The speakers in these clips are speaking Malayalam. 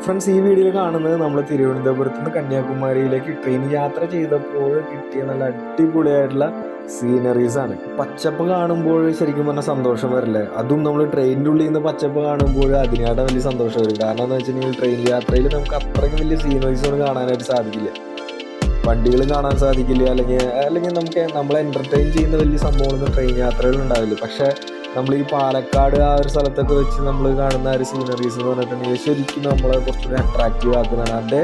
ഫ്രണ്ട്സ്, ഈ വീഡിയോയിൽ കാണുന്നത് നമ്മൾ തിരുവനന്തപുരത്ത് നിന്ന് കന്യാകുമാരിയിലേക്ക് ട്രെയിൻ യാത്ര ചെയ്തപ്പോൾ കിട്ടിയ നല്ല അടിപൊളിയായിട്ടുള്ള സീനറീസ് ആണ്. പച്ചപ്പ് കാണുമ്പോൾ ശരിക്കും പറഞ്ഞാൽ സന്തോഷം വരില്ലേ? അതും നമ്മൾ ട്രെയിനിൻ്റെ ഉള്ളിൽ നിന്ന് പച്ചപ്പ് കാണുമ്പോൾ അതിനായിട്ട് വലിയ സന്തോഷം വരും. കാരണം എന്താ വെച്ചിട്ടുണ്ടെങ്കിൽ ട്രെയിൻ യാത്രയിൽ നമുക്ക് അത്രയ്ക്കും വലിയ സീനറീസ് ഒന്നും കാണാനായിട്ട് സാധിക്കില്ല. വണ്ടികളും കാണാൻ സാധിക്കില്ല, അല്ലെങ്കിൽ നമുക്ക് നമ്മളെ എൻ്റർടൈൻ ചെയ്യുന്ന വലിയ സംഭവങ്ങളൊന്നും ട്രെയിൻ യാത്രകൾ ഉണ്ടാവില്ല. പക്ഷേ നമ്മൾ ഈ പാലക്കാട് ആ ഒരു സ്ഥലത്തൊക്കെ വെച്ച് നമ്മൾ കാണുന്ന ആ ഒരു സീനറീസ് എന്ന് പറഞ്ഞിട്ടുണ്ടെങ്കിൽ ശരിക്കും നമ്മളെ കുറച്ചുകൂടി അട്രാക്റ്റീവ് ആക്കുന്നതാണ്. അതിൻ്റെ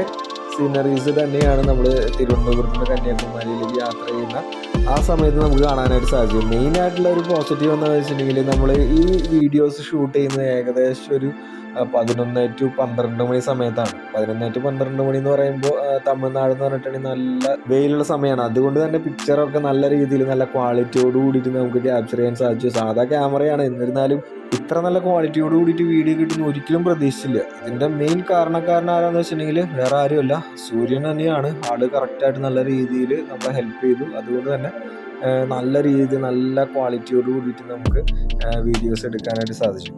സീനറീസ് തന്നെയാണ് നമ്മൾ തിരുവനന്തപുരത്ത് നിന്ന് കന്യാകുമാരിയിലേക്ക് യാത്ര ചെയ്യുന്ന ആ സമയത്ത് നമുക്ക് കാണാനായിട്ട് സാധിക്കും. മെയിനായിട്ടുള്ള ഒരു പോസിറ്റീവ് എന്താണെന്ന് വെച്ചിട്ടുണ്ടെങ്കിൽ നമ്മൾ ഈ വീഡിയോസ് ഷൂട്ട് ചെയ്യുന്നത് ഏകദേശം ഒരു 11 to 12 മണി സമയത്താണ്. 11 to 12 മണി എന്ന് പറയുമ്പോൾ തമിഴ്നാട് എന്ന് പറഞ്ഞിട്ടുണ്ടെങ്കിൽ നല്ല വെയിലുള്ള സമയമാണ്. അതുകൊണ്ട് തന്നെ പിക്ചറൊക്കെ നല്ല രീതിയിൽ നല്ല ക്വാളിറ്റിയോട് കൂടിയിട്ട് നമുക്ക് ക്യാപ്ചർ ചെയ്യാൻ സാധിച്ചു. സാധാ ക്യാമറയാണ്, എന്നിരുന്നാലും ഇത്ര നല്ല ക്വാളിറ്റിയോട് കൂടിയിട്ട് വീഡിയോ കിട്ടുന്ന ഒരിക്കലും പ്രതീക്ഷിച്ചില്ല. ഇതിൻ്റെ മെയിൻ കാരണക്കാരൻ ആരാന്ന് വെച്ചിട്ടുണ്ടെങ്കിൽ വേറെ ആരുമല്ല, സൂര്യൻ തന്നെയാണ്. ആള് കറക്റ്റായിട്ട് നല്ല രീതിയിൽ നമ്മളെ ഹെൽപ്പ് ചെയ്തു. അതുകൊണ്ട് തന്നെ നല്ല രീതിയിൽ നല്ല ക്വാളിറ്റിയോട് കൂടിയിട്ട് നമുക്ക് വീഡിയോസ് എടുക്കാനായിട്ട് സാധിച്ചു.